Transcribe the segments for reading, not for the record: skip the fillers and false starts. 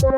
Thanks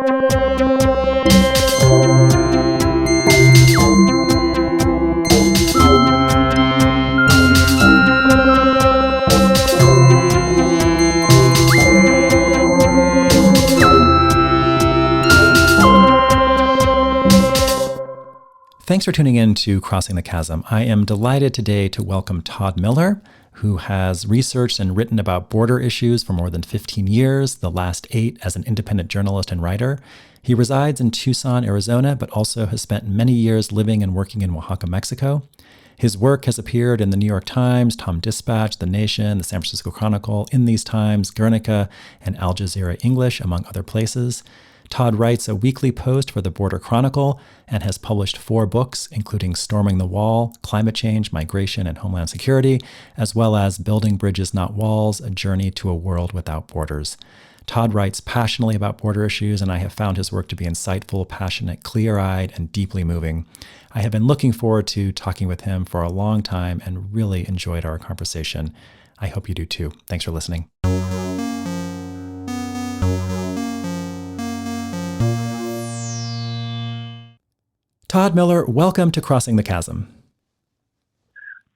for tuning in to Crossing the Chasm. I am delighted today to welcome Todd Miller, who has researched and written about border issues for more than 15 years, the last 8 as an independent journalist and writer. He resides in Tucson, Arizona, but also has spent many years living and working in Oaxaca, Mexico. His work has appeared in the New York Times, Tom Dispatch, The Nation, the San Francisco Chronicle, In These Times, Guernica, and Al Jazeera English, among other places. Todd writes a weekly post for the Border Chronicle and has published 4 books, including Storming the Wall, Climate Change, Migration, and Homeland Security, as well as Building Bridges, Not Walls, A Journey to a World Without Borders. Todd writes passionately about border issues, and I have found his work to be insightful, passionate, clear-eyed, and deeply moving. I have been looking forward to talking with him for a long time and really enjoyed our conversation. I hope you do too. Thanks for listening. Todd Miller, welcome to Crossing the Chasm.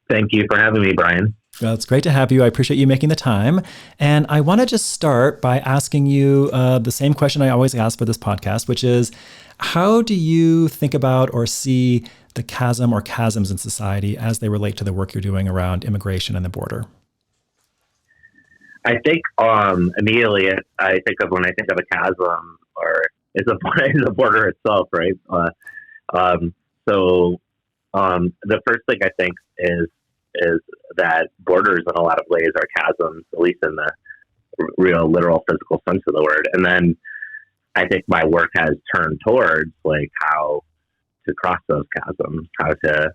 Thank you for having me, Brian. Well, it's great to have you. I appreciate you making the time. And I want to just start by asking you the same question I always ask for this podcast, which is, how do you think about or see the chasm or chasms in society as they relate to the work you're doing around immigration and the border? I think immediately I think of when I think of a chasm, or it's a border itself, right? The first thing I think is that borders in a lot of ways are chasms, at least in the real, literal, physical sense of the word. And then I think my work has turned towards like how to cross those chasms, how to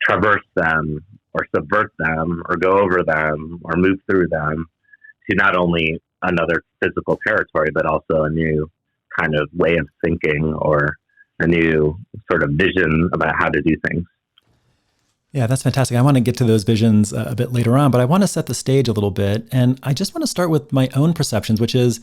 traverse them or subvert them or go over them or move through them to not only another physical territory, but also a new kind of way of thinking or a new sort of vision about how to do things. Yeah, that's fantastic. I want to get to those visions a bit later on, but I want to set the stage a little bit. And I just want to start with my own perceptions, which is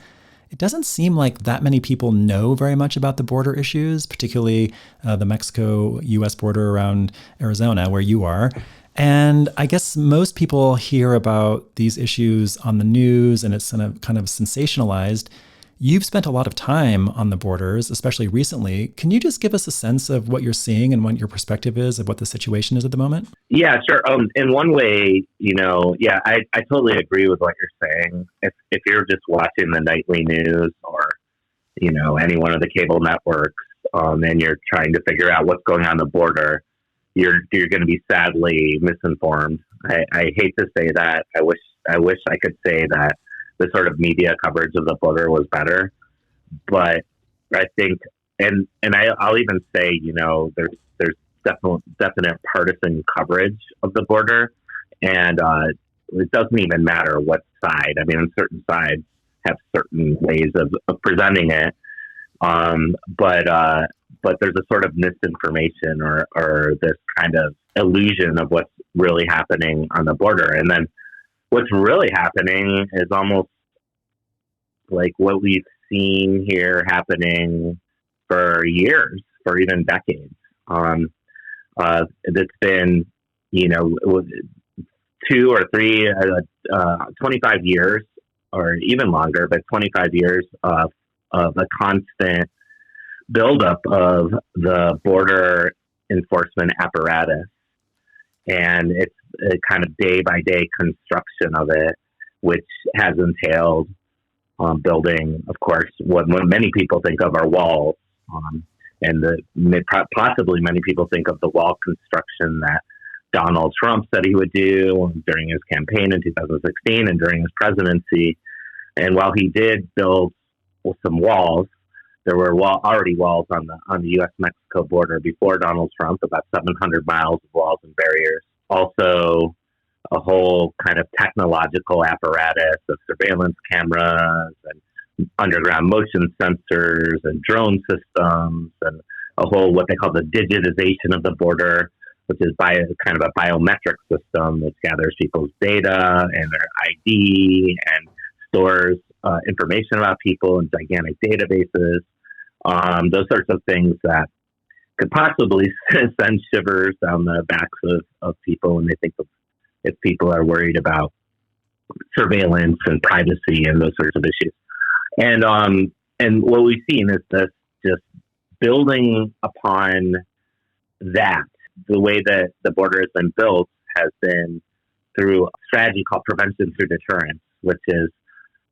it doesn't seem like that many people know very much about the border issues, particularly the Mexico-US border around Arizona, where you are. And I guess most people hear about these issues on the news and it's kind of sensationalized. You've spent a lot of time on the borders, especially recently. Can you just give us a sense of what you're seeing and what your perspective is of what the situation is at the moment? Yeah, sure. In one way, I totally agree with what you're saying. If you're just watching the nightly news or, any one of the cable networks, and you're trying to figure out what's going on the border, you're going to be sadly misinformed. I hate to say that. I wish I could say that the sort of media coverage of the border was better, but I think, and I'll even say, there's definite partisan coverage of the border, and it doesn't even matter what side. I mean, certain sides have certain ways of presenting it, but there's a sort of misinformation or this kind of illusion of what's really happening on the border, and then what's really happening is almost like what we've seen here happening for years, for even decades. It's been, 2 or 3, 25 years or even longer, but 25 years of a constant buildup of the border enforcement apparatus. And it's a kind of day-by-day construction of it, which has entailed building, of course, what many people think of are walls. Possibly many people think of the wall construction that Donald Trump said he would do during his campaign in 2016 and during his presidency. And while he did build some walls, there were already walls on the U.S.-Mexico border before Donald Trump, about 700 miles of walls and barriers. Also, a whole kind of technological apparatus of surveillance cameras and underground motion sensors and drone systems and a whole what they call the digitization of the border, which is kind of a biometric system that gathers people's data and their ID and stores information about people in gigantic databases. Those sorts of things that could possibly send shivers down the backs of people when they think of if people are worried about surveillance and privacy and those sorts of issues. And what we've seen is this just building upon that. The way that the border has been built has been through a strategy called prevention through deterrence, which is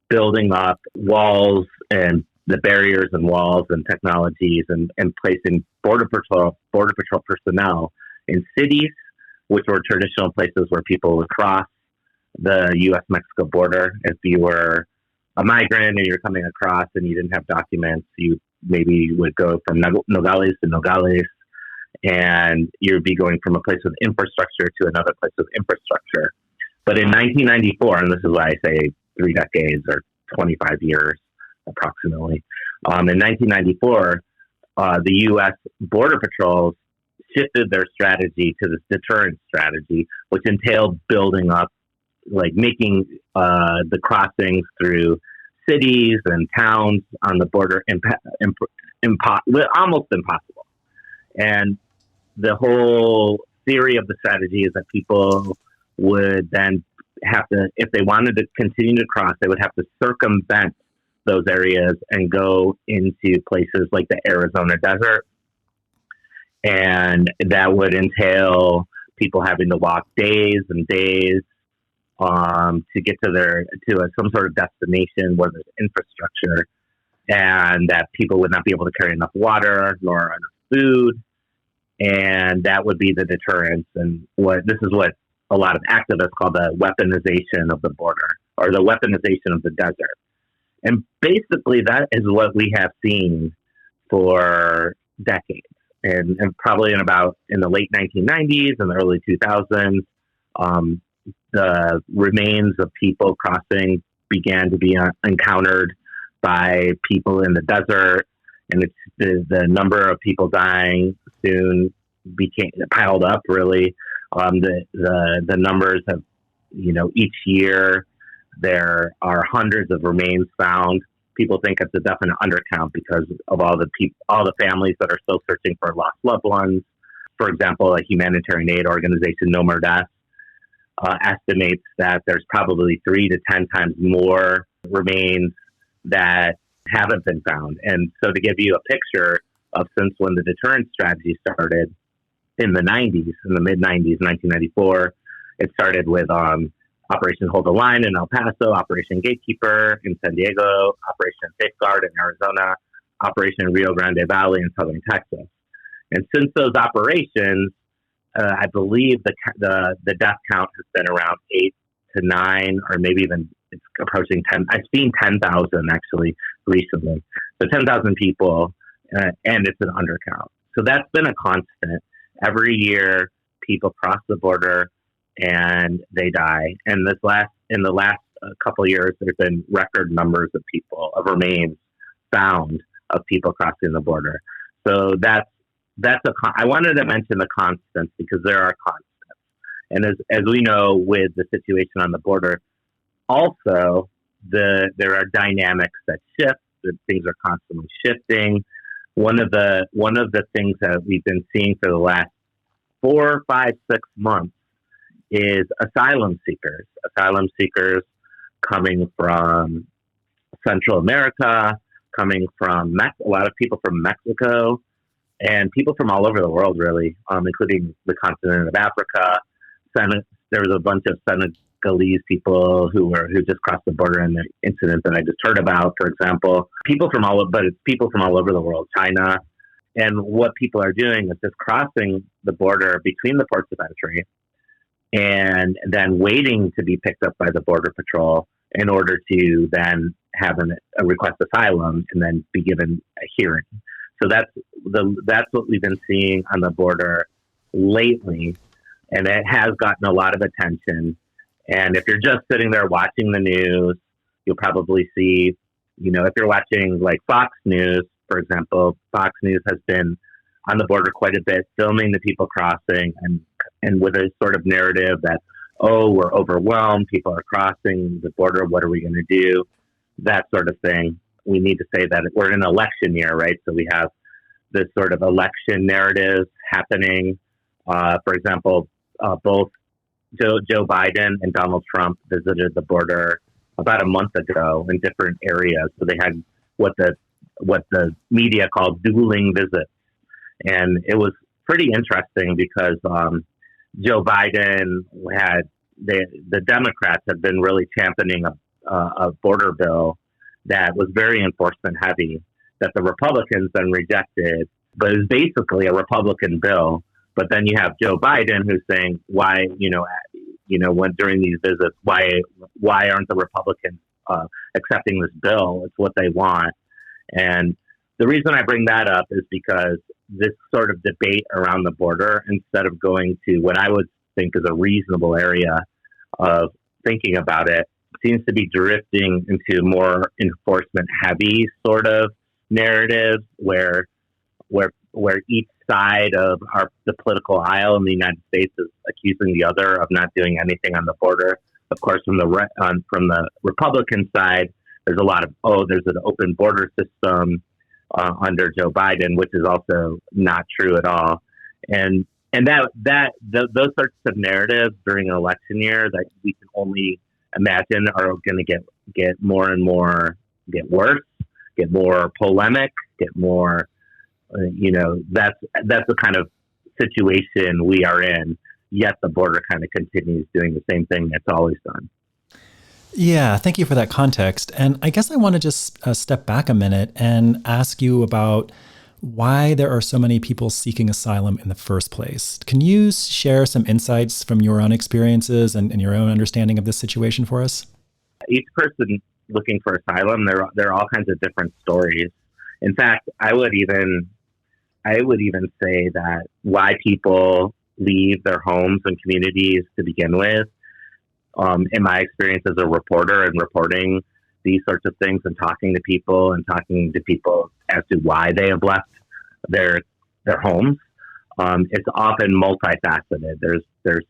building up walls and the barriers and walls and technologies and placing border patrol personnel in cities, which were traditional places where people would cross the U.S.-Mexico border. If you were a migrant and you're coming across and you didn't have documents, you maybe would go from Nogales to Nogales, and you'd be going from a place with infrastructure to another place with infrastructure. But in 1994, and this is why I say 3 decades or 25 years approximately, in 1994, the U.S. Border Patrols shifted their strategy to this deterrence strategy, which entailed building up, like making the crossings through cities and towns on the border almost impossible. And the whole theory of the strategy is that people would then have to, if they wanted to continue to cross, they would have to circumvent those areas and go into places like the Arizona desert. And that would entail people having to walk days and days to get to some sort of destination where there's infrastructure, and that people would not be able to carry enough water nor enough food. And that would be the deterrence. And this is what a lot of activists call the weaponization of the border, or the weaponization of the desert. And basically that is what we have seen for decades. And probably in the late 1990s and the early 2000s, the remains of people crossing began to be encountered by people in the desert, and the number of people dying soon piled up. Really, the numbers have, each year there are hundreds of remains found. People think it's a definite undercount because of all the families that are still searching for lost loved ones. For example, a humanitarian aid organization, No More Deaths, estimates that there's probably 3 to 10 times more remains that haven't been found. And so to give you a picture of since when the deterrence strategy started in the 90s, in the mid-90s, 1994, it started with Operation Hold the Line in El Paso, Operation Gatekeeper in San Diego, Operation Safeguard in Arizona, Operation Rio Grande Valley in southern Texas. And since those operations, I believe the death count has been around 8 to 9, or maybe even it's approaching 10. I've seen 10,000 actually recently. So 10,000 people, and it's an undercount. So that's been a constant. Every year, people cross the border and they die. And in the last couple of years, there's been record numbers of remains found of people crossing the border. So I wanted to mention the constants because there are constants. And as we know with the situation on the border, also there are dynamics that shift. Things are constantly shifting. One of the things that we've been seeing for the last 4, 5, 6 months is asylum seekers coming from Central America, coming from a lot of people from Mexico, and people from all over the world, really, including the continent of Africa. There was a bunch of Senegalese people who just crossed the border in the incident that I just heard about, for example. But it's people from all over the world, China. And what people are doing is just crossing the border between the ports of entry and then waiting to be picked up by the Border Patrol in order to then have a request asylum and then be given a hearing. So that's what we've been seeing on the border lately, and it has gotten a lot of attention. And if you're just sitting there watching the news, you'll probably see, if you're watching like Fox News, for example, Fox News has been on the border quite a bit, filming the people crossing and with a sort of narrative that, we're overwhelmed, people are crossing the border, what are we going to do? That sort of thing. we need to say that we're in an election year, right? So we have this sort of election narrative happening. For example, both Joe Biden and Donald Trump visited the border about a month ago in different areas. So they had what the media called dueling visits, and it was pretty interesting because Joe Biden had the Democrats have been really championing a border bill that was very enforcement heavy that the Republicans then rejected, but it was basically a Republican bill. But then you have Joe Biden who's saying, why, when during these visits, why aren't the Republicans accepting this bill? It's what they want. And the reason I bring that up is because this sort of debate around the border, instead of going to what I would think is a reasonable area of thinking about it, seems to be drifting into more enforcement heavy sort of narrative where each side of the political aisle in the United States is accusing the other of not doing anything on the border. Of course, from the Republican side, there's a lot of, there's an open border system under Joe Biden, which is also not true at all. And those sorts of narratives during an election year that we can only imagine are going to get more and more, get worse, get more polemic, get more, that's the kind of situation we are in. Yet the border kind of continues doing the same thing it's always done. Yeah, thank you for that context. And I guess I want to just step back a minute and ask you about why there are so many people seeking asylum in the first place. Can you share some insights from your own experiences and your own understanding of this situation for us? Each person looking for asylum, there are all kinds of different stories. In fact, I would even say that why people leave their homes and communities to begin with, in my experience as a reporter and reporting these sorts of things and talking to people as to why they have left their homes, it's often multifaceted. There's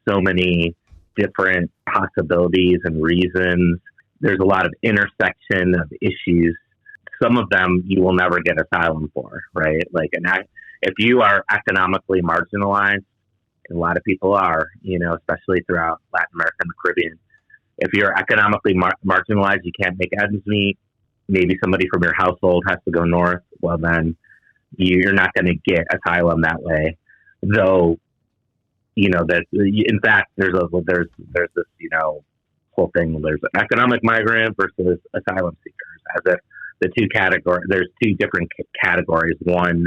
so many different possibilities and reasons. There's a lot of intersection of issues. Some of them you will never get asylum for, right? If you are economically marginalized, and a lot of people are, especially throughout Latin America and the Caribbean. If you're economically marginalized, you can't make ends meet. Maybe somebody from your household has to go north. Well, then you're not going to get asylum that way. Though, that in fact, there's this, whole thing. There's an economic migrant versus asylum seekers, as if the two categories. There's two different categories. One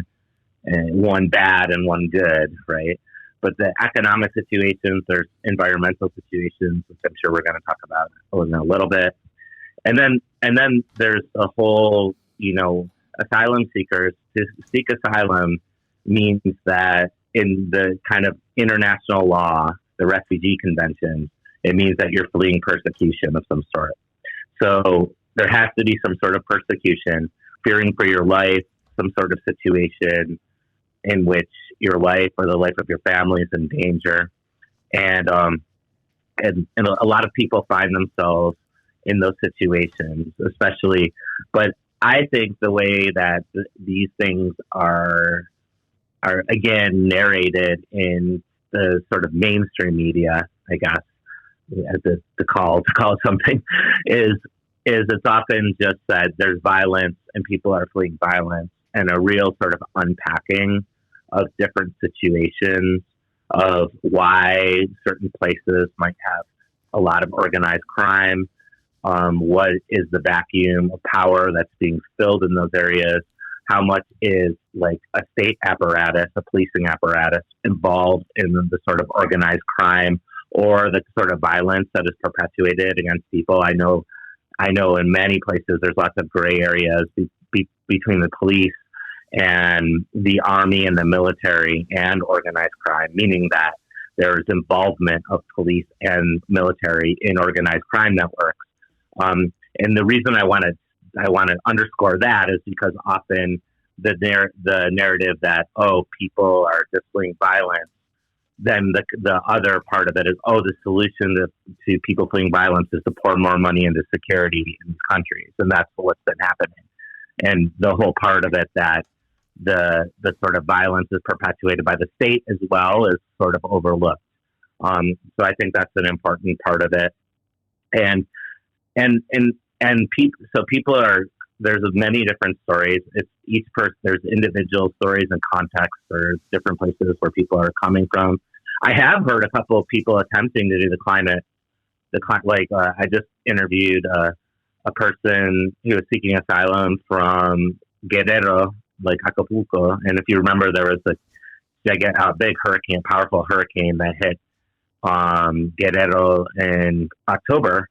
bad and one good, right? But the economic situations, there's environmental situations, which I'm sure we're going to talk about in a little bit. And then there's a whole, asylum seekers. To seek asylum means that in the kind of international law, the Refugee Convention, it means that you're fleeing persecution of some sort. So there has to be some sort of persecution, fearing for your life, some sort of situation in which your life or the life of your family is in danger. And a lot of people find themselves in those situations, especially. But I think the way that these things are again narrated in the sort of mainstream media, I guess, to call it something, is it's often just that there's violence and people are fleeing violence, and a real sort of unpacking of different situations of why certain places might have a lot of organized crime. What is the vacuum of power that's being filled in those areas? How much is like a state apparatus, a policing apparatus involved in the sort of organized crime or the sort of violence that is perpetuated against people? I know in many places there's lots of gray areas between the police and the army and the military and organized crime, meaning that there is involvement of police and military in organized crime networks. And the reason I want to underscore that is because often the narrative that, people are just fleeing violence then the other part of it is, the solution to people fleeing violence is to pour more money into security in these countries. And that's what's been happening. And the whole part of it that the sort of violence is perpetuated by the state as well is sort of overlooked. So I think that's an important part of it. And people are, there's many different stories. It's each person, there's individual stories and context. There's different places where people are coming from. I have heard a couple of people attempting to do I just interviewed a person who was seeking asylum from Guerrero, like Acapulco. And if you remember, there was a big hurricane, powerful hurricane that hit Guerrero in October,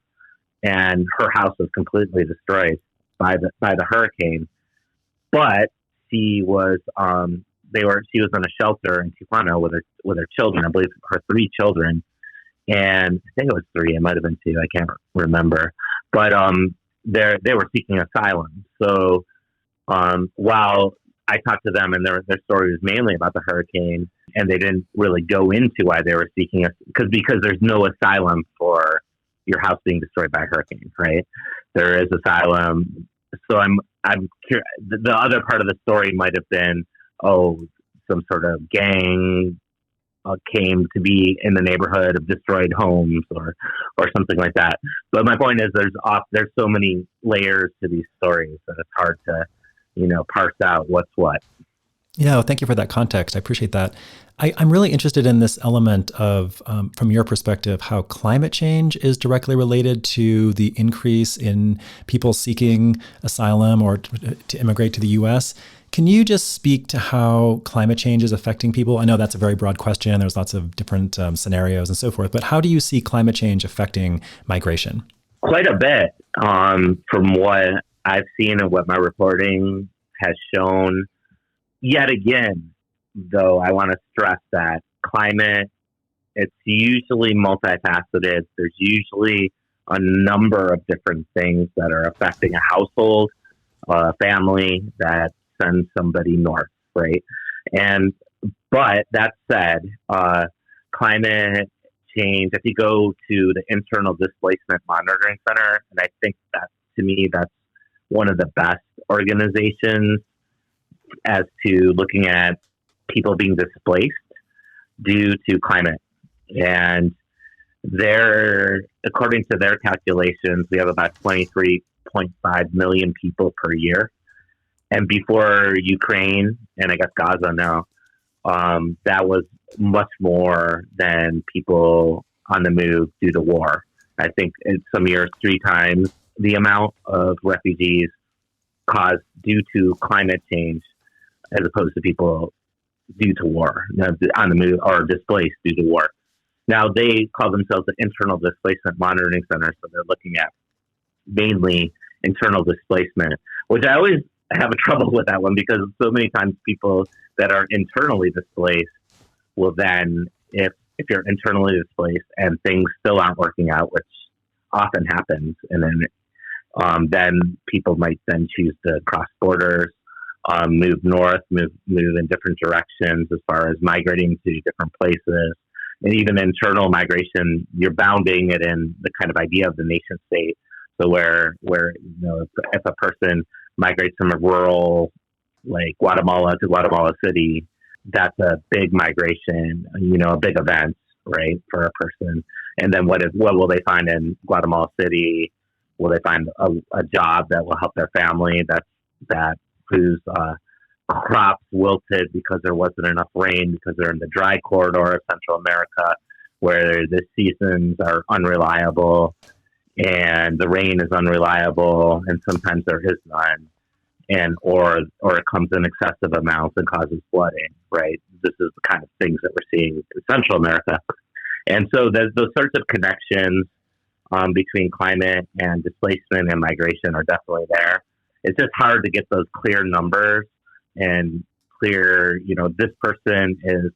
and her house was completely destroyed by the hurricane. But she was she was in a shelter in Tijuana with her children. I believe her 3 children, and I think it was 3. It might have been 2. I can't remember. But they were seeking asylum. So while I talked to them, and their story was mainly about the hurricane, and they didn't really go into why they were seeking because there's no asylum for your house being destroyed by a hurricane, right? There is asylum. So I'm curious. The other part of the story might have been, some sort of gang came to be in the neighborhood of destroyed homes or something like that. But my point is, there's so many layers to these stories that it's hard to, parse out what's what. Yeah, well, thank you for that context. I appreciate that. I'm really interested in this element of, from your perspective, how climate change is directly related to the increase in people seeking asylum or to immigrate to the U.S. Can you just speak to how climate change is affecting people? I know that's a very broad question. There's lots of different scenarios and so forth, but how do you see climate change affecting migration? Quite a bit, from what I've seen and what my reporting has shown. Yet again, though, I want to stress that climate, it's usually multifaceted. There's usually a number of different things that are affecting a household, a family that sends somebody north, right? But that said, climate change, if you go to the Internal Displacement Monitoring Center, and I think that, to me, that's one of the best organizations as to looking at people being displaced due to climate. And according to their calculations, we have about 23.5 million people per year. And before Ukraine, and I guess Gaza now, that was much more than people on the move due to war. I think in some years, 3 times the amount of refugees caused due to climate change as opposed to people due to war, on the move or displaced due to war. Now, they call themselves the Internal Displacement Monitoring Center, so they're looking at mainly internal displacement, which I always have a trouble with that one because so many times people that are internally displaced will then, if you're internally displaced and things still aren't working out, which often happens, and then people might then choose to cross borders, move north, move in different directions as far as migrating to different places. And even internal migration, you're bounding it in the kind of idea of the nation state. So where if a person migrates from a rural like Guatemala to Guatemala City, that's a big migration, a big event, right, for a person. And then what will they find in Guatemala City? Will they find a job that will help their family whose crops wilted because there wasn't enough rain, because they're in the dry corridor of Central America where the seasons are unreliable and the rain is unreliable and sometimes there is none, or it comes in excessive amounts and causes flooding, right? This is the kind of things that we're seeing in Central America. And so there's those sorts of connections between climate and displacement and migration are definitely there. It's just hard to get those clear numbers and clear, this person is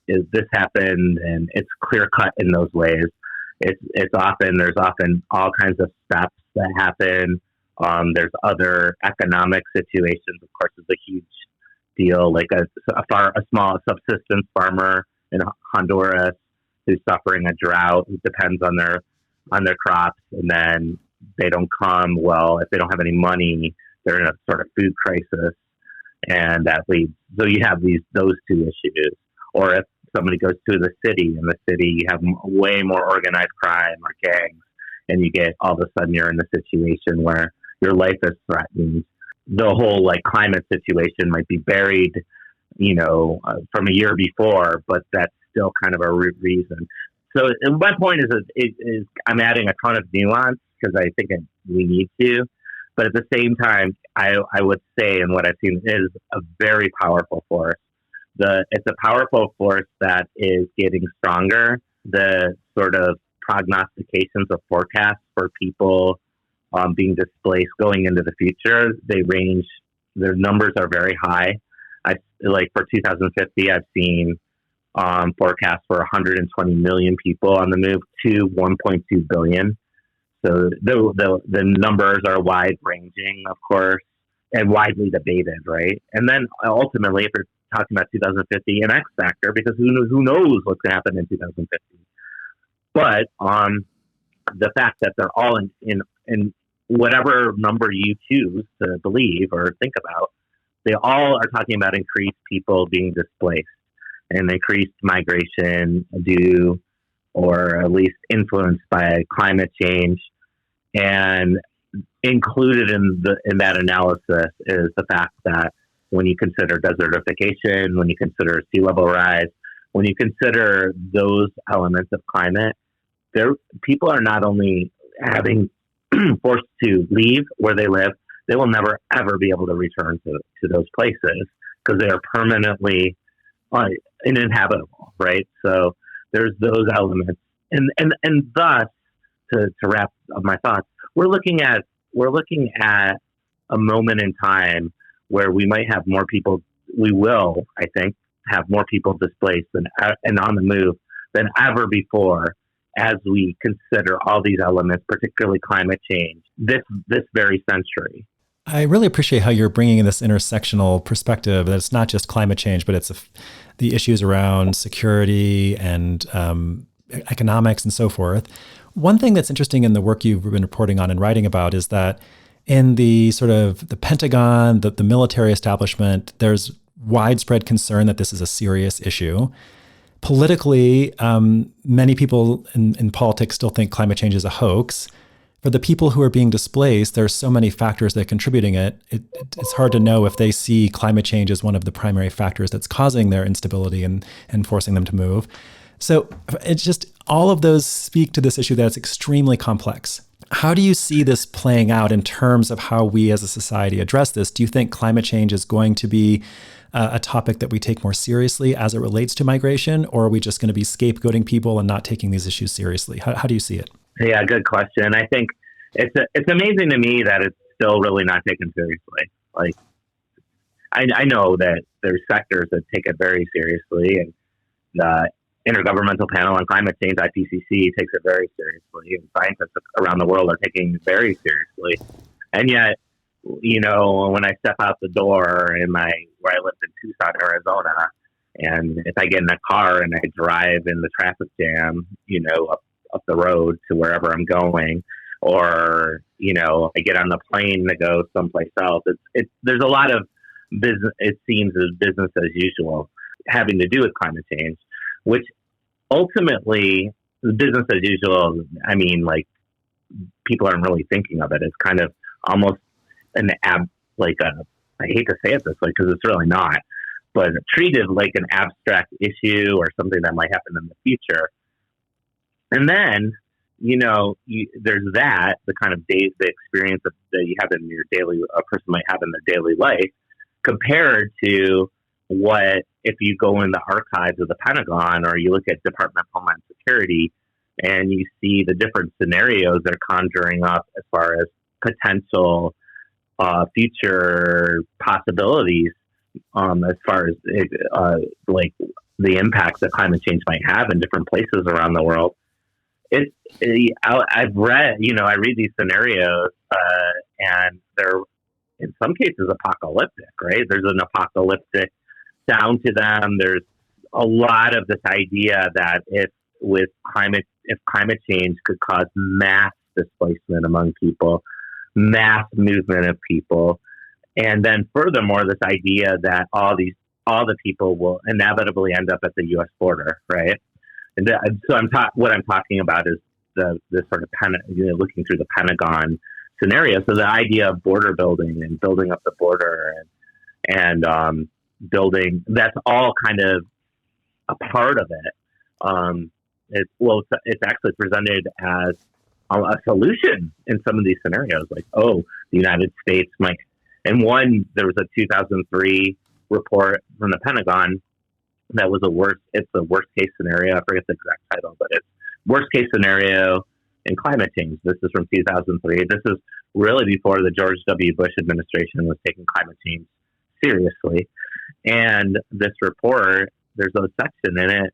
this happened, and it's clear cut in those ways. There's often all kinds of steps that happen. There's other economic situations, of course, is a huge deal. Like a small subsistence farmer in Honduras who's suffering a drought, who depends on their crops, and then they don't come. Well, if they don't have any money, they're in a sort of food crisis, and that leads. So you have those two issues. Or if somebody goes to the city, in the city you have way more organized crime or gangs, and you get all of a sudden you're in a situation where your life is threatened. The whole like climate situation might be buried, from a year before, but that's still kind of a reason. So my point is I'm adding a ton of nuance because I think we need to, but at the same time, I would say, and what I've seen is a very powerful force. It's a powerful force that is getting stronger. The sort of prognostications of forecasts for people being displaced going into the future, their numbers are very high. Like for 2050, I've seen forecasts for 120 million people on the move to 1.2 billion. So the numbers are wide ranging, of course, and widely debated, right? And then ultimately, if you're talking about 2050, an X factor, because who knows what's going to happen in 2050. But the fact that they're all in whatever number you choose to believe or think about, they all are talking about increased people being displaced and increased migration due or at least influenced by climate change. And included in that analysis is the fact that when you consider desertification, when you consider sea level rise, when you consider those elements of climate, people are not only having forced to leave where they live, they will never, ever be able to return to those places because they are permanently uninhabitable, right? So there's those elements. And thus, to wrap up my thoughts, we're looking at a moment in time where we might have more people, we will, I think, have more people displaced and on the move than ever before as we consider all these elements, particularly climate change, this very century. I really appreciate how you're bringing in this intersectional perspective, that it's not just climate change, but it's the issues around security and economics and so forth. One thing that's interesting in the work you've been reporting on and writing about is that in the sort of the Pentagon, the military establishment, there's widespread concern that this is a serious issue. Politically, many people in politics still think climate change is a hoax. For the people who are being displaced, there's so many factors that are contributing it's hard to know if they see climate change as one of the primary factors that's causing their instability and forcing them to move. So it's just all of those speak to this issue that's extremely complex. How do you see this playing out in terms of how we as a society address this? Do you think climate change is going to be a topic that we take more seriously as it relates to migration, or are we just going to be scapegoating people and not taking these issues seriously? How do you see it? Yeah, good question. I think it's amazing to me that it's still really not taken seriously. Like, I know that there's sectors that take it very seriously, and the Intergovernmental Panel on Climate Change, IPCC, takes it very seriously, and scientists around the world are taking it very seriously. And yet, when I step out the door where I lived in Tucson, Arizona, and if I get in a car and I drive in the traffic jam, up the road to wherever I'm going, or, I get on the plane to go someplace else, there's a lot of business, it seems, as business as usual having to do with climate change, which ultimately, business as usual, I mean, like, people aren't really thinking of it. It's kind of almost I hate to say it this way because it's really not, but treated like an abstract issue or something that might happen in the future. And then, there's the kind of the experience that you have in your a person might have in their daily life, compared to what if you go in the archives of the Pentagon or you look at Department of Homeland Security and you see the different scenarios they're conjuring up as far as potential future possibilities, as far as like the impacts that climate change might have in different places around the world. I've read, I read these scenarios, and they're in some cases apocalyptic, right? There's an apocalyptic sound to them. There's a lot of this idea that if climate change could cause mass displacement among people, mass movement of people, and then furthermore, this idea that all the people will inevitably end up at the U.S. border, right? And so what I'm talking about is the sort of looking through the Pentagon scenario. So the idea of border building and building up the border and building, that's all kind of a part of it. It's actually presented as a solution in some of these scenarios, like, the United States might. And there was a 2003 report from the Pentagon that was it's a worst case scenario. I forget the exact title, but it's worst case scenario in climate change. This is from 2003. This is really before the George W. Bush administration was taking climate change seriously. And this report, there's a section in it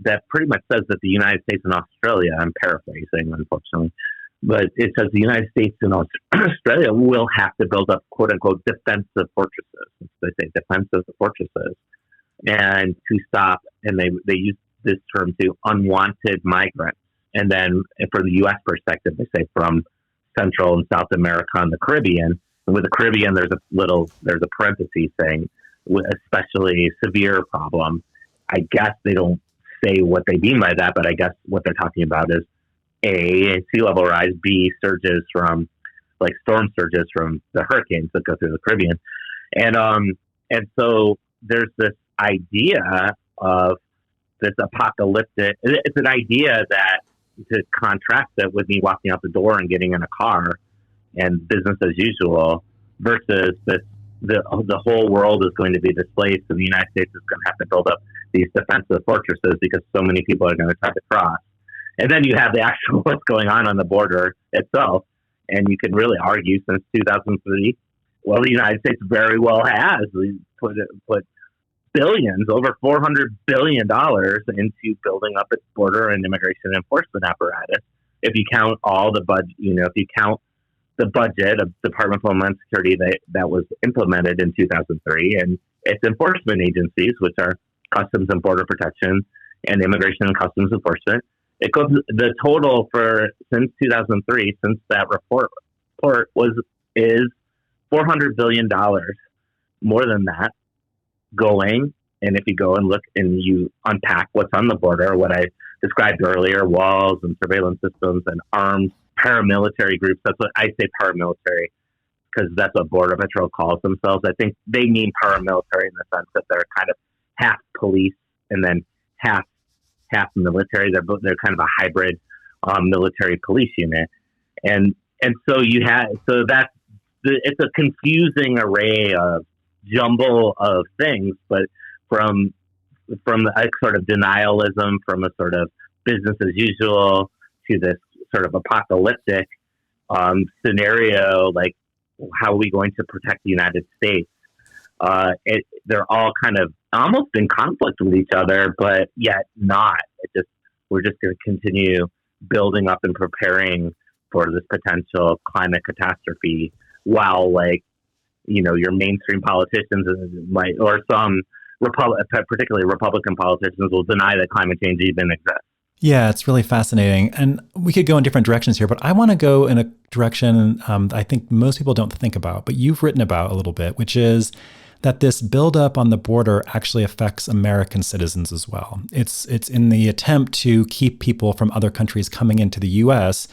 that pretty much says that the United States and Australia, I'm paraphrasing, unfortunately, but it says the United States and Australia will have to build up, quote unquote, defensive fortresses. They say defensive fortresses. And to stop, and they use this term to unwanted migrants. And then for the U.S. perspective, they say from Central and South America and the Caribbean. And with the Caribbean, there's a parenthesis saying, especially severe problem. I guess they don't say what they mean by that, but I guess what they're talking about is A, sea level rise, B, surges from, like storm surges from the hurricanes that go through the Caribbean. And so there's this idea of this apocalyptic, it's an idea that, to contrast it with me walking out the door and getting in a car and business as usual versus the whole world is going to be displaced and the United States is going to have to build up these defensive fortresses because so many people are going to try to cross. And then you have the actual what's going on the border itself. And you can really argue since 2003, well, the United States very well has put billions, over $400 billion into building up its border and immigration enforcement apparatus. If you count all the budget, if you count the budget of Department of Homeland Security that was implemented in 2003 and its enforcement agencies, which are Customs and Border Protection and Immigration and Customs Enforcement, it goes, the total for since 2003, since that report is $400 billion, more than that, going. And if you go and look and you unpack what's on the border, what I described earlier, walls and surveillance systems and armed paramilitary groups, that's what I say paramilitary, because that's what Border Patrol calls themselves. I think they mean paramilitary in the sense that they're kind of half police and then half military. They're kind of a hybrid military police unit. And so it's a confusing array of jumble of things, but from a sort of denialism, from a sort of business as usual to this sort of apocalyptic scenario, like how are we going to protect the United States? They're all kind of almost in conflict with each other, but yet not. We're just going to continue building up and preparing for this potential climate catastrophe while, like, your mainstream politicians might, or some particularly Republican politicians, will deny that climate change even exists. Yeah, it's really fascinating. And we could go in different directions here, but I want to go in a direction I think most people don't think about, but you've written about a little bit, which is that this buildup on the border actually affects American citizens as well. It's in the attempt to keep people from other countries coming into the U.S.,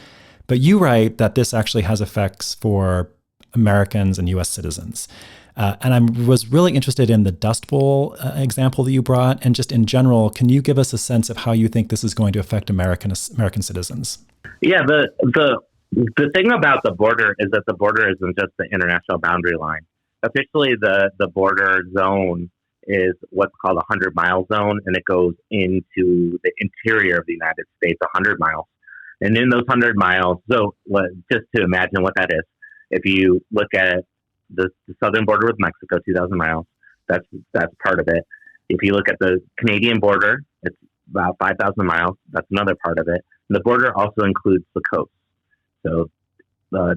but you write that this actually has effects for Americans and U.S. citizens. And I was really interested in the Dust Bowl example that you brought, and just in general, can you give us a sense of how you think this is going to affect American citizens? Yeah, the thing about the border is that the border isn't just the international boundary line. Officially, the border zone is what's called a 100-mile zone, and it goes into the interior of the United States, 100 miles. And in those 100 miles, so just to imagine what that is, if you look at the southern border with Mexico, 2,000 miles, that's part of it. If you look at the Canadian border, it's about 5,000 miles. That's another part of it. And the border also includes the coast. So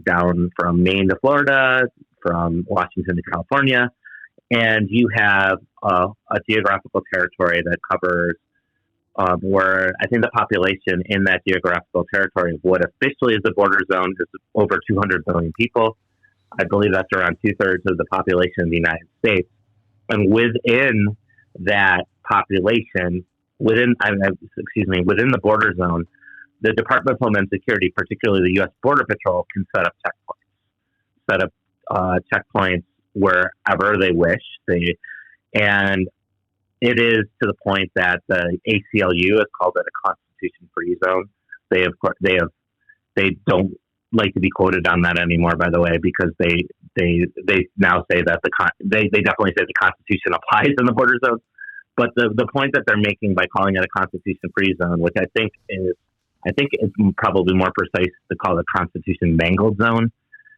down from Maine to Florida, from Washington to California, and you have a geographical territory that covers where I think the population in that geographical territory of what officially is a border zone is over 200 million people. I believe that's around 2/3 of the population of the United States. And within that population, within the border zone, the Department of Homeland Security, particularly the U.S. Border Patrol, can set up checkpoints wherever they wish. And it is to the point that the ACLU has called it a constitution-free zone. They don't like to be quoted on that anymore, by the way, because they now say that they definitely say the Constitution applies in the border zone. But the point that they're making by calling it a constitution-free zone, which I think is probably more precise to call it Constitution mangled zone,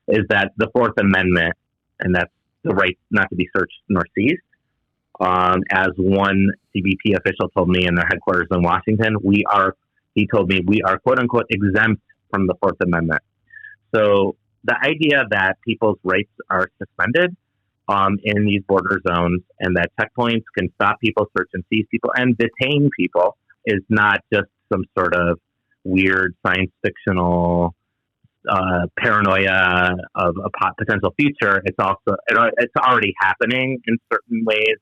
is that the Fourth Amendment, and that's the right not to be searched nor seized. As one CBP official told me in their headquarters in Washington, he told me we are quote unquote exempt from the Fourth Amendment. So the idea that people's rights are suspended in these border zones and that checkpoints can stop people, search and seize people, and detain people is not just some sort of weird science fictional paranoia of a potential future. It's already happening in certain ways.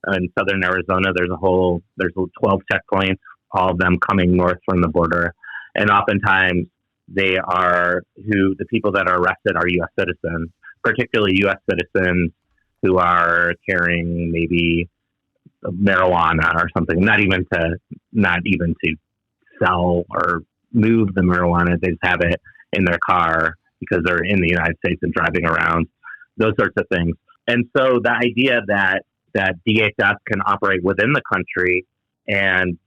In southern Arizona, there's 12 checkpoints, all of them coming north from the border, and oftentimes the people that are arrested are U.S. citizens, particularly U.S. citizens who are carrying maybe marijuana or something. Not even to sell or move the marijuana. They just have it in their car because they're in the United States and driving around. Those sorts of things. And so the idea that DHS can operate within the country and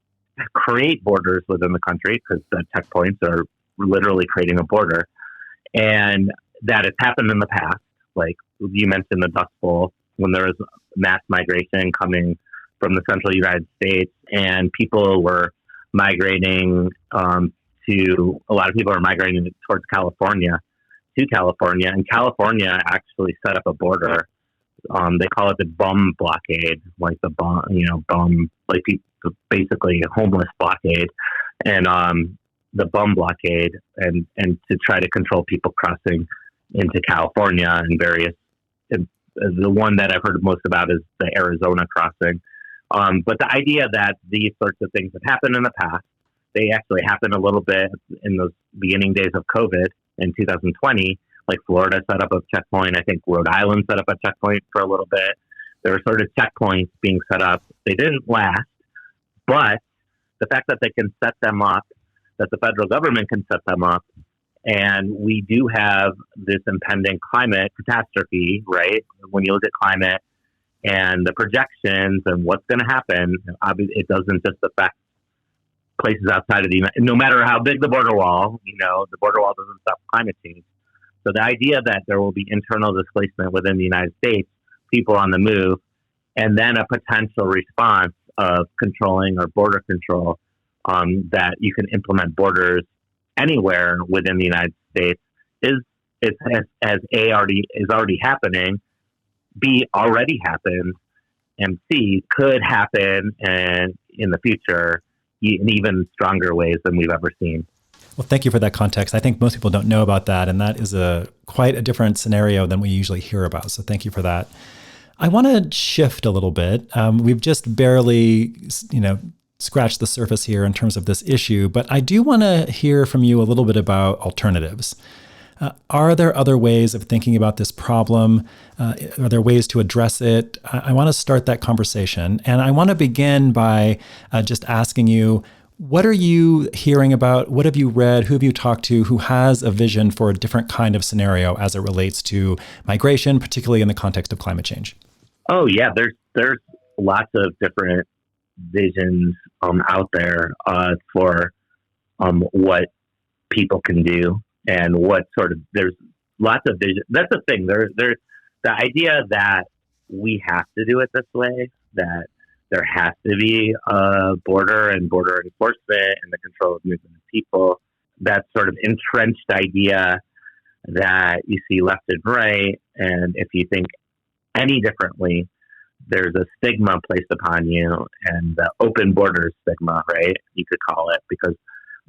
create borders within the country, because the checkpoints are literally creating a border, and that has happened in the past. Like you mentioned the Dust Bowl, when there was mass migration coming from the central United States, and people were migrating a lot of people are migrating towards California, and California actually set up a border. They call it the bum blockade, like the bum, like basically a homeless blockade, and the bum blockade, and to try to control people crossing into California and various. The one that I've heard most about is the Arizona crossing. But the idea that these sorts of things have happened in the past, they actually happened a little bit in those beginning days of COVID in 2020. Like Florida set up a checkpoint. I think Rhode Island set up a checkpoint for a little bit. There were sort of checkpoints being set up. They didn't last, but the fact that they can set them up, that the federal government can set them up, and we do have this impending climate catastrophe, right? When you look at climate and the projections and what's going to happen, obviously it doesn't just affect places outside of the United States. No matter how big the border wall, the border wall doesn't stop climate change. So the idea that there will be internal displacement within the United States, people on the move, and then a potential response of controlling or border control, that you can implement borders anywhere within the United States is already happening, B, already happened, and C, could happen and in the future in even stronger ways than we've ever seen. Well, thank you for that context. I think most people don't know about that, and that is quite a different scenario than we usually hear about. So thank you for that. I want to shift a little bit. We've just barely, scratched the surface here in terms of this issue, but I do want to hear from you a little bit about alternatives. Are there other ways of thinking about this problem? Are there ways to address it? I want to start that conversation, and I want to begin by just asking you, what are you hearing about? What have you read? Who have you talked to who has a vision for a different kind of scenario as it relates to migration, particularly in the context of climate change? Oh, yeah. There's lots of different visions out there for what people can do and what sort of, there's lots of vision. That's the thing. There's the idea that we have to do it this way, that there has to be a border and border enforcement and the control of movement of people. That sort of entrenched idea that you see left and right. And if you think any differently, there's a stigma placed upon you, and the open borders stigma, right? You could call it, because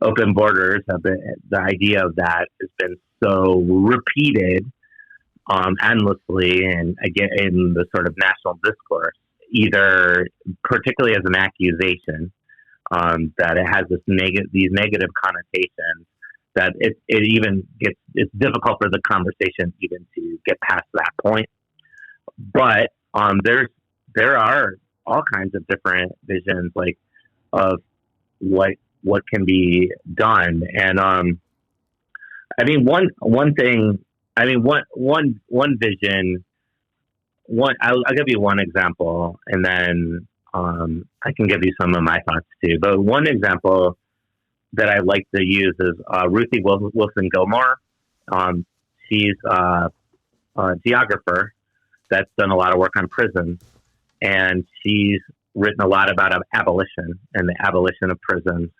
open borders have been, the idea of that has been so repeated endlessly, and again in the sort of national discourse, either particularly as an accusation, that it has these negative connotations, that it even gets, it's difficult for the conversation even to get past that point. But there are all kinds of different visions, like, of what can be done. And I mean, one thing, I mean, one vision, I'll give you one example, and then I can give you some of my thoughts too. But one example that I like to use is Ruth Wilson Gilmore. She's a geographer that's done a lot of work on prisons, and she's written a lot about abolition and the abolition of prisons.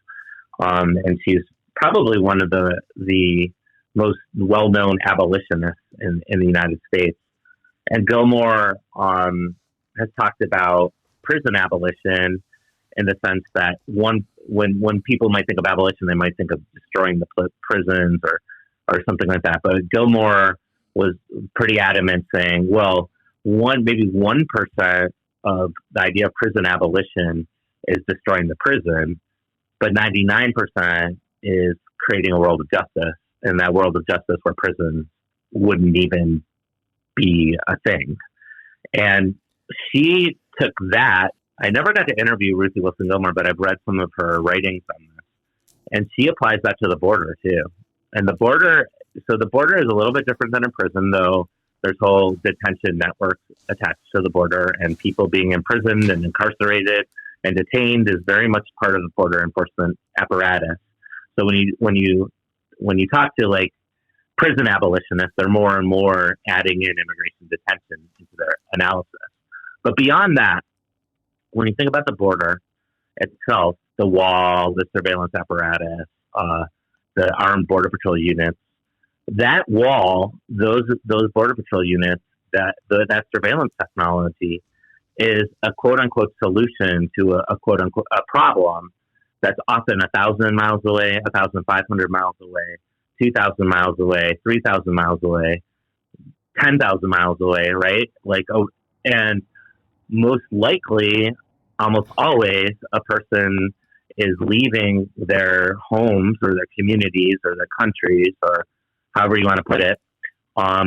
And she's probably one of the most well-known abolitionists in the United States. And Gilmore has talked about prison abolition in the sense that when people might think of abolition, they might think of destroying the prisons or something like that. But Gilmore was pretty adamant, saying, well, maybe 1% of the idea of prison abolition is destroying the prison, but 99% is creating a world of justice, and that world of justice where prisons wouldn't even be a thing. And she took that. I never got to interview Ruthie Wilson Gilmore, but I've read some of her writings on this. And she applies that to the border too. And the border is a little bit different than a prison, though. There's whole detention networks attached to the border, and people being imprisoned and incarcerated and detained is very much part of the border enforcement apparatus. So when you talk to like prison abolitionists, they're more and more adding in immigration detention into their analysis. But beyond that, when you think about the border itself, the wall, the surveillance apparatus, the armed border patrol units, that wall, those border patrol units, that surveillance technology is a quote unquote solution to a quote unquote a problem that's often 1,000 miles away, 1,500 miles away, 2,000 miles away, 3,000 miles away, 10,000 miles away, right? And most likely, almost always, a person is leaving their homes or their communities or their countries, or however you want to put it,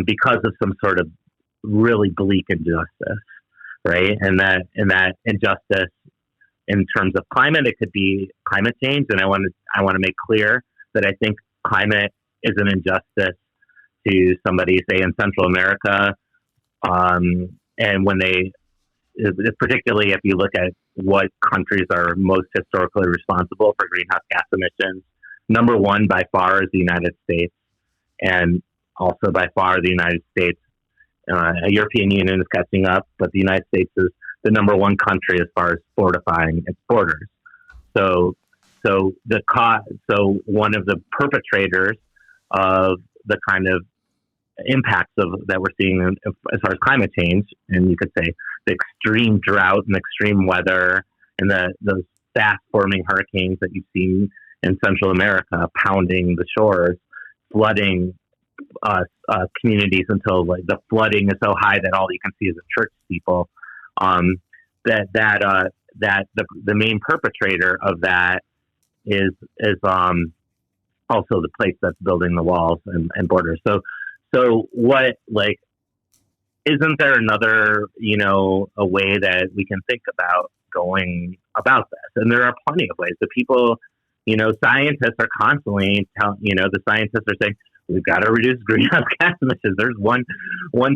because of some sort of really bleak injustice, right? And that injustice, in terms of climate, it could be climate change. And I want to make clear that I think climate is an injustice to somebody, say, in Central America, and when particularly if you look at what countries are most historically responsible for greenhouse gas emissions, number one by far is the United States. And also by far the United States, European Union is catching up, but the United States is the number one country as far as fortifying its borders. So one of the perpetrators of the kind of impacts that we're seeing as far as climate change, and you could say the extreme drought and extreme weather and those fast-forming hurricanes that you've seen in Central America pounding the shores, flooding communities until like the flooding is so high that all you can see is a church steeple. The main perpetrator of that is also the place that's building the walls and borders. So what, like, isn't there another, a way that we can think about going about this? And there are plenty of ways. The people, scientists are constantly the scientists are saying, we've got to reduce greenhouse gas emissions. There's one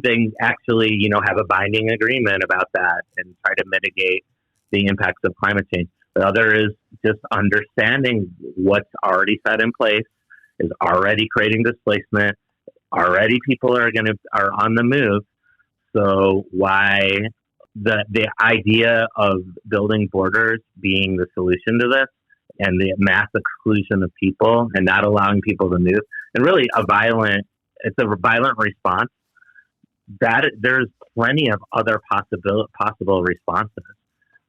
thing, actually, have a binding agreement about that and try to mitigate the impacts of climate change. The other is just understanding what's already set in place is already creating displacement. Already people are on the move. So why the idea of building borders being the solution to this, and the mass exclusion of people and not allowing people to move, and really it's a violent response that there's plenty of other possible responses.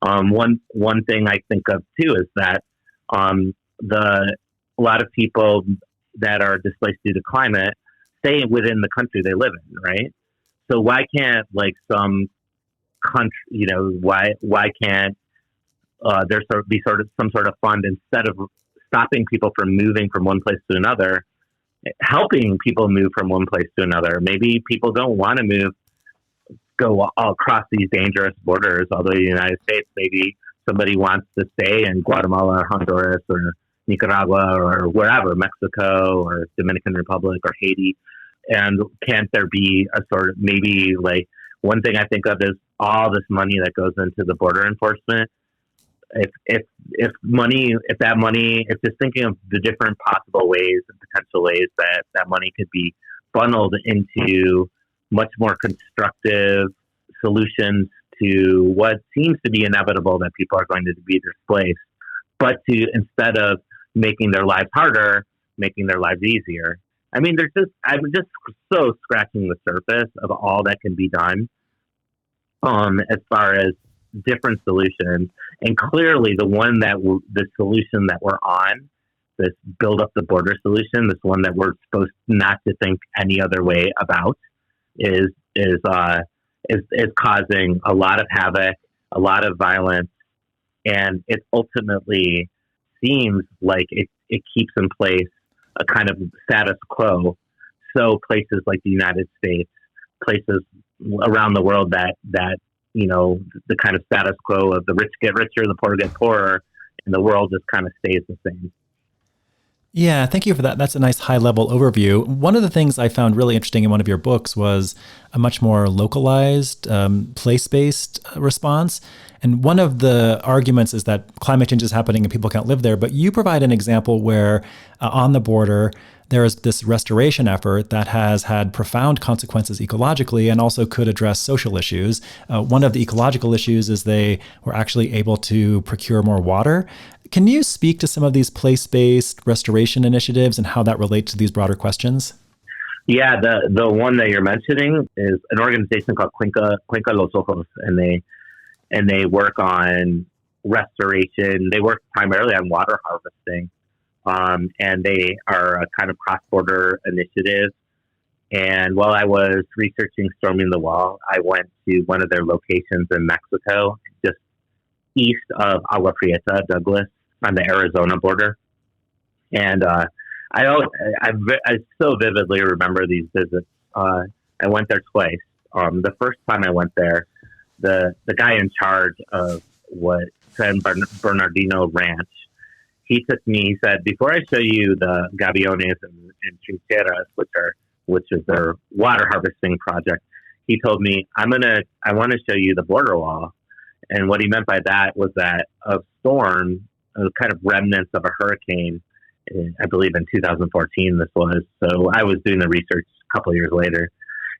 One thing I think of too is that a lot of people that are displaced due to climate stay within the country they live in, right? So why can't like some country, why can't there be some sort of fund, instead of stopping people from moving from one place to another, helping people move from one place to another? Maybe people don't want to go all across these dangerous borders all the way to the United States. Maybe somebody wants to stay in Guatemala or Honduras or Nicaragua or wherever, Mexico or Dominican Republic or Haiti. And can't there be a sort of, maybe like, one thing I think of is all this money that goes into the border enforcement. If just thinking of the different possible ways and potential ways that money could be funneled into much more constructive solutions to what seems to be inevitable, that people are going to be displaced, but to, instead of making their lives harder, making their lives easier. I mean, I'm just so scratching the surface of all that can be done as far as different solutions. And clearly the solution that we're on, this build up the border solution, this one that we're supposed not to think any other way about, is causing a lot of havoc, a lot of violence, and it ultimately seems like it keeps in place a kind of status quo. So places like the United States, places around the world that the kind of status quo of the rich get richer, the poor get poorer, and the world just kind of stays the same. Yeah, thank you for that. That's a nice high-level overview. One of the things I found really interesting in one of your books was a much more localized, place-based response. And one of the arguments is that climate change is happening and people can't live there. But you provide an example where on the border, there is this restoration effort that has had profound consequences ecologically and also could address social issues. One of the ecological issues is they were actually able to procure more water. Can you speak to some of these place-based restoration initiatives and how that relates to these broader questions? Yeah, the one that you're mentioning is an organization called Cuenca Los Ojos, and they work on restoration. They work primarily on water harvesting, and they are a kind of cross-border initiative. And while I was researching Storming the Wall, I went to one of their locations in Mexico, just east of Agua Prieta, Douglas, on the Arizona border. And I so vividly remember these visits. I went there twice. The first time I went there, the guy in charge of what San Bernardino Ranch, he took me. He said, "Before I show you the gaviones and trincheras, which is their water harvesting project," he told me, I want to show you the border wall." And what he meant by that was that a storm, kind of remnants of a hurricane, I believe in 2014 this was. So I was doing the research a couple of years later.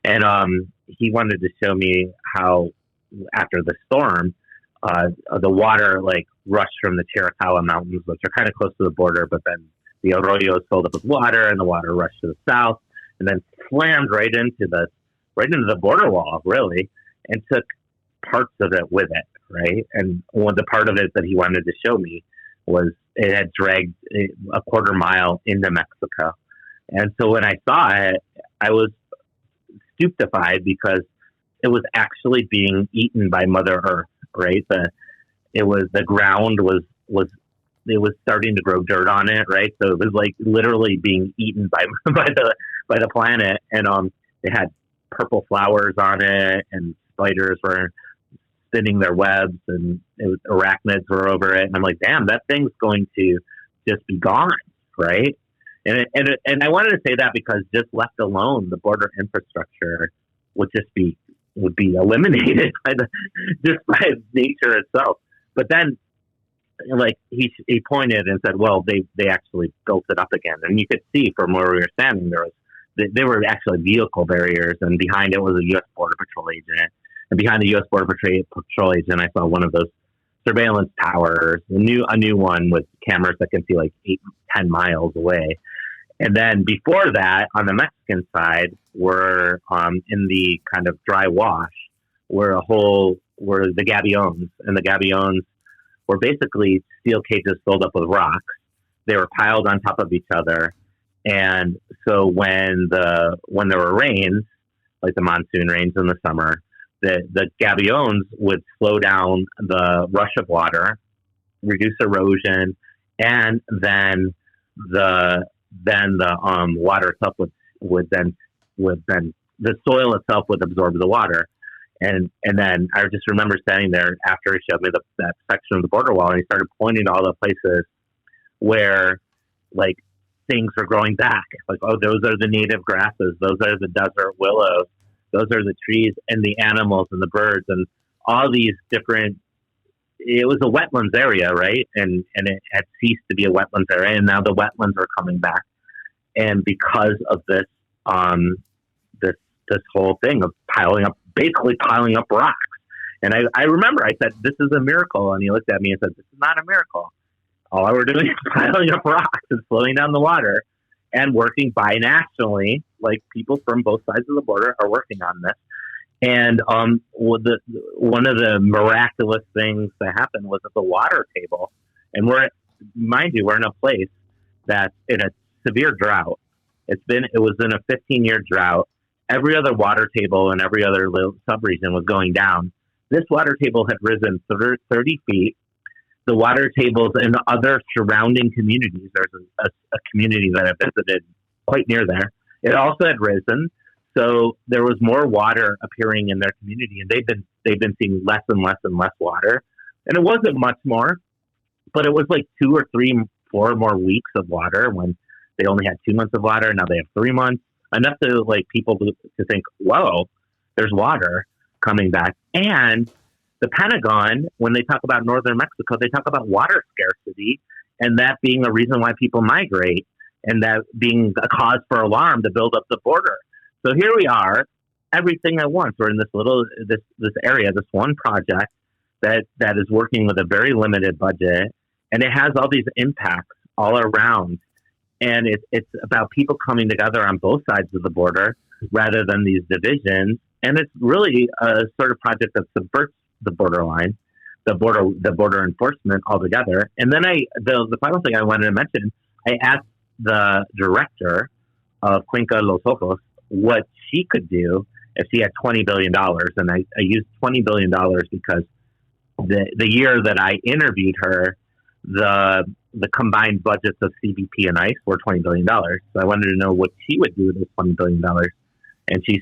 And he wanted to show me how after the storm, the water like rushed from the Chiricahua Mountains, which are kind of close to the border, but then the arroyos filled up with water and the water rushed to the south and then slammed right into the border wall, really, and took parts of it with it, right? And the part of it that he wanted to show me was it had dragged a quarter mile into Mexico. And so when I saw it, I was stupefied because it was actually being eaten by Mother Earth, right? The ground was starting to grow dirt on it, right? So it was like literally being eaten by the planet. And it had purple flowers on it, and spiders were spinning their webs, and arachnids were over it. And I'm like, damn, that thing's going to just be gone, right? And I wanted to say that because just left alone, the border infrastructure would be eliminated by its nature itself. But then, like he pointed and said, well, they actually built it up again, and you could see from where we were standing there were actually vehicle barriers, and behind it was a U.S. Border Patrol agent. And behind the U.S. Border Patrol agent, I saw one of those surveillance towers, a new one with cameras that can see like 8-10 miles away. And then before that, on the Mexican side, we're in the kind of dry wash, were the gabions, and the gabions were basically steel cages filled up with rocks. They were piled on top of each other, and so when there were rains, like the monsoon rains in the summer, the gabions would slow down the rush of water, reduce erosion, and then the water itself would then the soil itself would absorb the water. And then I just remember standing there after he showed me that section of the border wall, and he started pointing to all the places where like things were growing back. Like, oh, those are the native grasses, those are the desert willows, those are the trees and the animals and the birds and all these different. It was a wetlands area, right? And it had ceased to be a wetlands area, and now the wetlands are coming back. And because of this, this whole thing of basically piling up rocks. And I remember I said, "This is a miracle." And he looked at me and said, "This is not a miracle. All we're doing is piling up rocks and slowing down the water and working binationally, like people from both sides of the border are working on this." And one of the miraculous things that happened was at the water table. And we're in a place that's in a severe drought. It was in a 15-year drought. Every other water table in every other little subregion was going down. This water table had risen 30 feet. The water tables in other surrounding communities, there's a community that I visited quite near there, it also had risen. So there was more water appearing in their community, and they've been seeing less and less and less water. And it wasn't much more, but it was like 2 or 3, 4 more weeks of water when they only had 2 months of water. Now they have 3 months, enough to like people to think, whoa, there's water coming back. And the Pentagon, when they talk about northern Mexico, they talk about water scarcity and that being a reason why people migrate and that being a cause for alarm to build up the border. So here we are, everything at once. We're in this area, this one project that is working with a very limited budget, and it has all these impacts all around. And it's about people coming together on both sides of the border rather than these divisions. And it's really a sort of project that subverts the borderline, the border enforcement altogether. And then the final thing I wanted to mention, I asked the director of Cuenca Los Ojos what she could do if she had $20 billion. And I used $20 billion because the year that I interviewed her, the combined budgets of CBP and ICE were $20 billion. So I wanted to know what she would do with this $20 billion. And she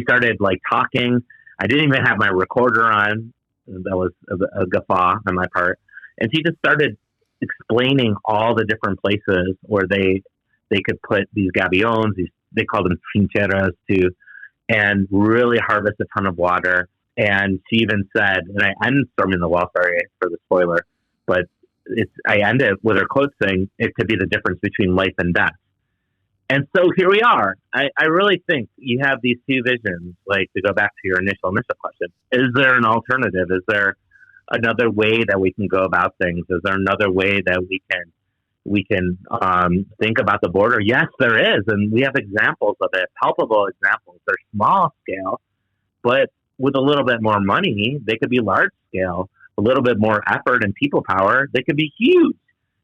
started like talking. I didn't even have my recorder on. That was a guffaw on my part. And she just started explaining all the different places where they could put these gabions, they call them chincheras too, and really harvest a ton of water. And she even said, and I'm storming the wall, sorry for the spoiler, but I ended with her quote saying, it could be the difference between life and death. And so here we are. I really think you have these two visions, like to go back to your initial question. Is there an alternative? Is there another way that we can go about things? Is there another way that we can think about the border? Yes, there is. And we have examples of it, palpable examples. They're small scale, but with a little bit more money, they could be large scale. A little bit more effort and people power, they could be huge.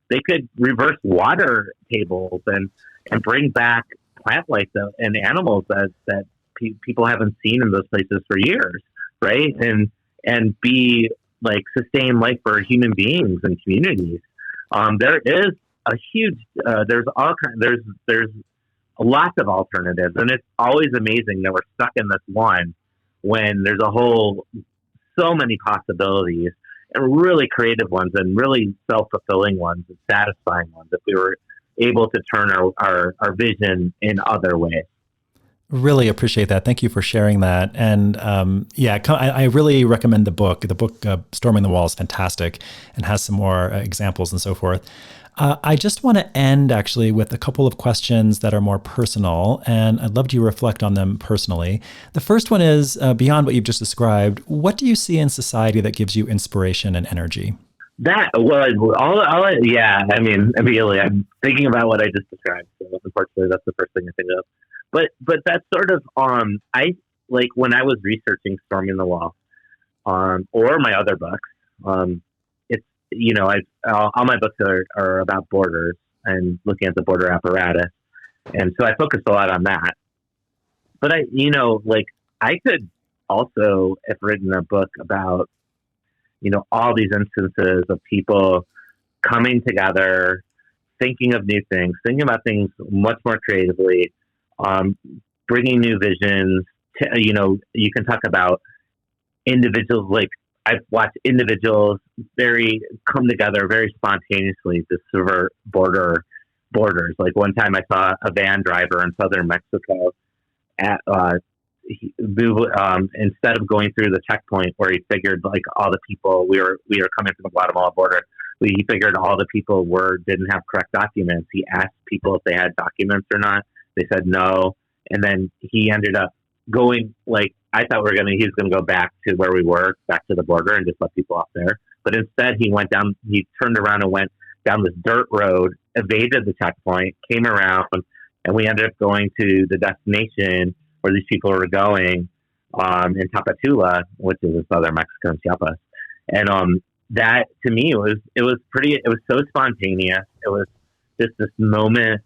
They could reverse water tables and bring back plant life and animals that people haven't seen in those places for years, right? And be like sustain life for human beings and communities. There is a huge there's lots of alternatives, and it's always amazing that we're stuck in this one when there's so many possibilities and really creative ones and really self-fulfilling ones and satisfying ones if we were able to turn our vision in other ways. Really appreciate that. Thank you for sharing that. And I really recommend the book. The book, Storming the Wall, is fantastic and has some more examples and so forth. I just want to end actually with a couple of questions that are more personal, and I'd love you to reflect on them personally. The first one is, beyond what you've just described, what do you see in society that gives you inspiration and energy? That yeah. I mean, immediately I'm thinking about what I just described. So unfortunately, that's the first thing I think of. But that's sort of I like when I was researching Storming the Wall, or my other books. It's I all my books are about borders and looking at the border apparatus, and so I focused a lot on that. But I could also have written a book about all these instances of people coming together, thinking of new things, thinking about things much more creatively, bringing new visions. You can talk about individuals. Like I've watched individuals come together very spontaneously to subvert borders. Like one time I saw a van driver in southern Mexico at instead of going through the checkpoint where he figured like all the people we were coming from the Guatemala border, he figured all the people didn't have correct documents. He asked people if they had documents or not. They said no, and then he ended up going like I thought he was gonna go back to where we were, back to the border, and just let people off there. But instead, he went down. He turned around and went down this dirt road, evaded the checkpoint, came around, and we ended up going to the destination where these people were going in Tapachula, which is in southern Mexico and Chiapas. And that to me it was so spontaneous. It was just this moment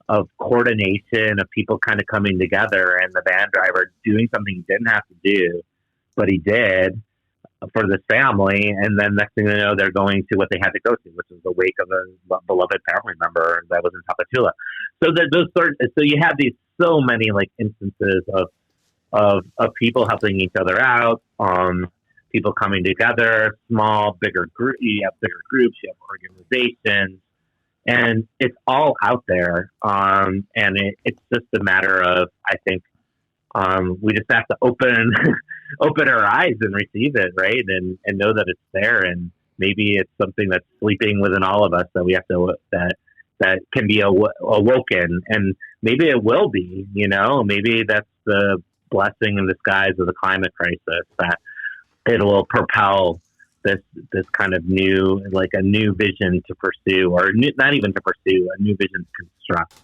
of coordination of people kind of coming together, and the van driver doing something he didn't have to do, but he did for this family. And then next thing you know, they're going to what they had to go to, which is the wake of a beloved family member that was in Tapachula. So you have these so many like instances of people helping each other out, people coming together, bigger groups, you have organizations, and it's all out there. And it's just a matter of, I think, we just have to open our eyes and receive it, right? And know that it's there. And maybe it's something that's sleeping within all of us that we have to, that can be awoken. And maybe it will be, maybe that's the blessing in disguise of the climate crisis, that it will propel this kind of new, like a new vision to pursue, or not even to pursue, a new vision to construct.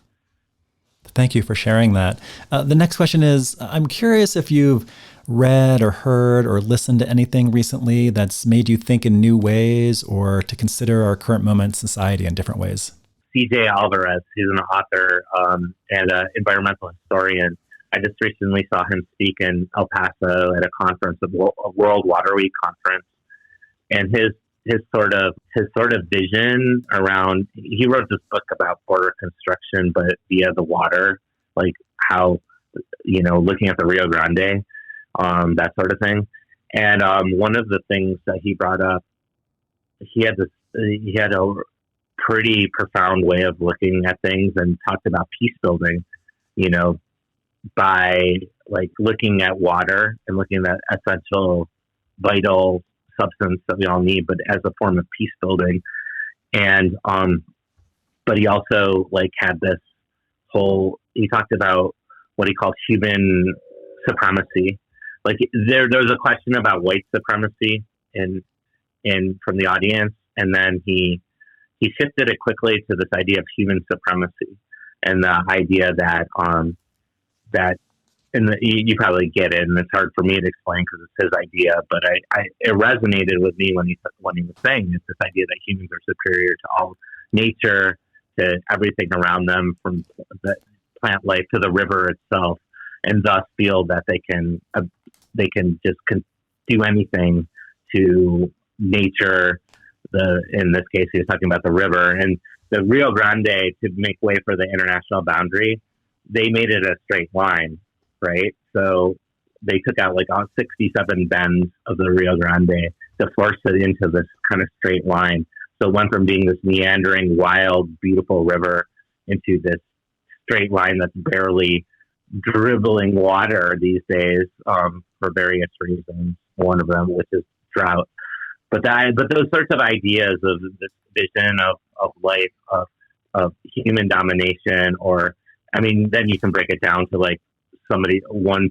Thank you for sharing that. The next question is, I'm curious if you've read or heard or listened to anything recently that's made you think in new ways or to consider our current moment in society in different ways. CJ Alvarez, he's an author and an environmental historian. I just recently saw him speak in El Paso at a conference, a World Water Week conference, and his sort of vision around. He wrote this book about border construction, but via the water, like how looking at the Rio Grande, that sort of thing. And one of the things that he brought up, he had a pretty profound way of looking at things, and talked about peace building, by like looking at water and looking at essential, vital substance that we all need, but as a form of peace building. And but he also like had this he talked about what he called human supremacy. Like there's a question about white supremacy in from the audience, and then he shifted it quickly to this idea of human supremacy, and the idea that you probably get it, and it's hard for me to explain because it's his idea, but it resonated with me when he was saying it, this idea that humans are superior to all nature, to everything around them, from the plant life to the river itself, and thus feel that they can just do anything to nature. In this case, he was talking about the river and the Rio Grande, to make way for the international boundary. They made it a straight line, right? So they took out like 67 bends of the Rio Grande to force it into this kind of straight line. So it went from being this meandering, wild, beautiful river into this straight line that's barely dribbling water these days, for various reasons. One of them, which is drought. But those sorts of ideas of this vision of life, of human domination, or, I mean, then you can break it down to like one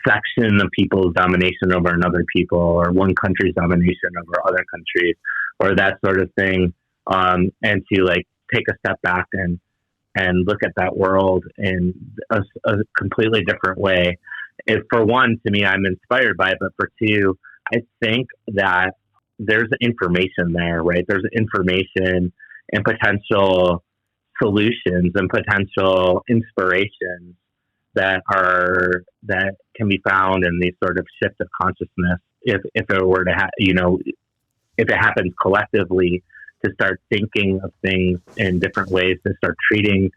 section of people's domination over another people, or one country's domination over other countries, or that sort of thing. And to like take a step back and look at that world in a completely different way. For one, to me, I'm inspired by it, but for two, I think that there's information there, right? There's information and potential solutions and potential inspirations that can be found in these sort of shifts of consciousness. If it were to if it happens collectively, to start thinking of things in different ways, to start treating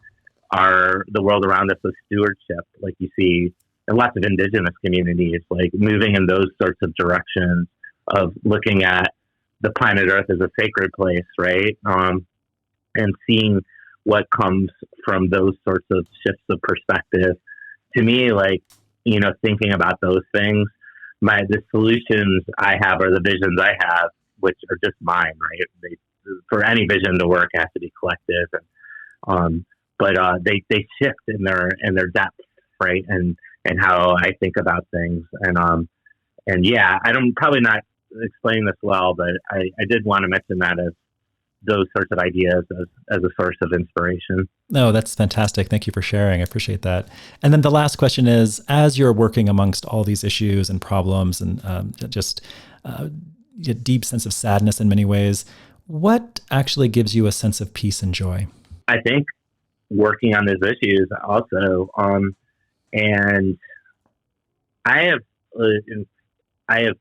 the world around us with stewardship, like you see in lots of indigenous communities, like moving in those sorts of directions of looking at the planet Earth as a sacred place, right? And seeing what comes from those sorts of shifts of perspective. To me, like, thinking about those things, the solutions I have or the visions I have, which are just mine, right? For any vision to work, it has to be collective, but they shift in their depth, right? And how I think about things, and yeah, I'm probably not explaining this well, but I did want to mention that as those sorts of ideas as a source of inspiration. No, that's fantastic. Thank you for sharing. I appreciate that. And then the last question is, as you're working amongst all these issues and problems and just a deep sense of sadness in many ways, what actually gives you a sense of peace and joy? I think working on these issues also, and I have,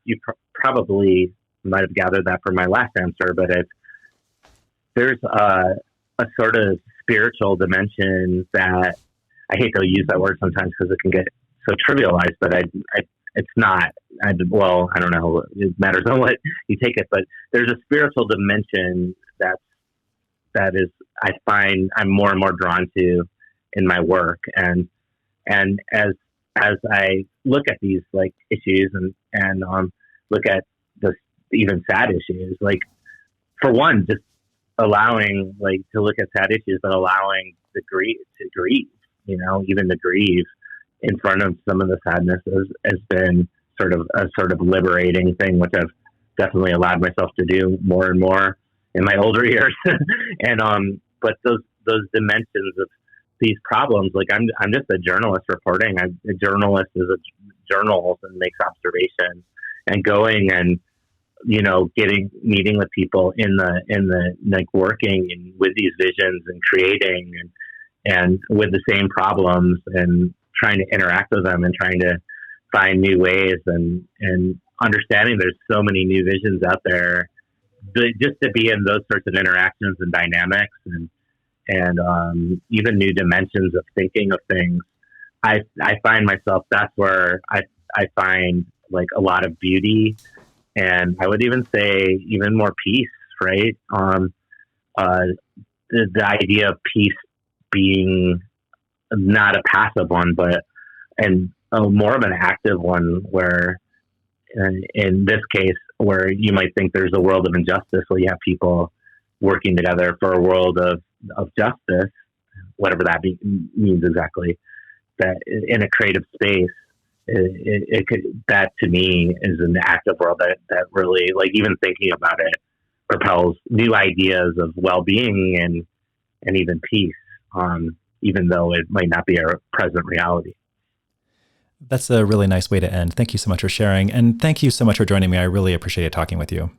you probably might have gathered that from my last answer, but there's a sort of spiritual dimension that I hate to use that word sometimes because it can get so trivialized, but it's not. I don't know. It matters on what you take it, but there's a spiritual dimension that is, I find I'm more and more drawn to in my work, and as I look at these like issues and look at the even sad issues, like for one, just allowing like to look at sad issues, but allowing to grieve, even to grieve in front of some of the sadness has been sort of liberating thing, which I've definitely allowed myself to do more and more in my older years. And but those dimensions of these problems, like I'm just a journalist reporting. A journalist is a journals and makes observations, and going and meeting with people in the like working and with these visions and creating and with the same problems and trying to interact with them and trying to find new ways and understanding there's so many new visions out there. Just to be in those sorts of interactions and dynamics and even new dimensions of thinking of things, I find myself, that's where I find like a lot of beauty, and I would even say even more peace, right? The idea of peace being not a passive one, but more of an active one, where in this case, where you might think there's a world of injustice, where you have people working together for a world of justice, whatever that means exactly, that in a creative space, it could, that to me is an active world that really, like, even thinking about it propels new ideas of well-being and even peace, even though it might not be our present reality. That's a really nice way to end. Thank you so much for sharing. And thank you so much for joining me. I really appreciated talking with you.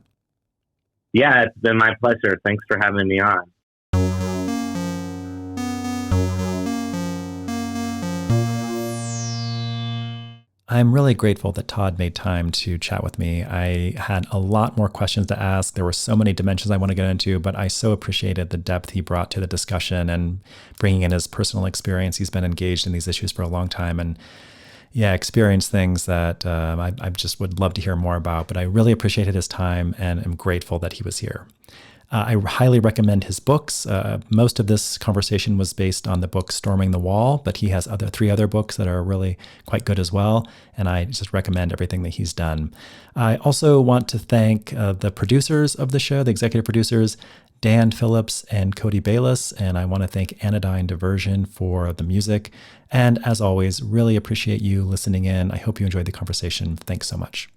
Yeah, it's been my pleasure. Thanks for having me on. I'm really grateful that Todd made time to chat with me. I had a lot more questions to ask. There were so many dimensions I want to get into, but I so appreciated the depth he brought to the discussion and bringing in his personal experience. He's been engaged in these issues for a long time and experienced things that I just would love to hear more about. But I really appreciated his time and am grateful that he was here. I highly recommend his books. Most of this conversation was based on the book Storming the Wall, but he has three other books that are really quite good as well. And I just recommend everything that he's done. I also want to thank the producers of the show, the executive producers, Dan Phillips and Cody Bayless, and I want to thank Anodyne Diversion for the music. And as always, really appreciate you listening in. I hope you enjoyed the conversation. Thanks so much.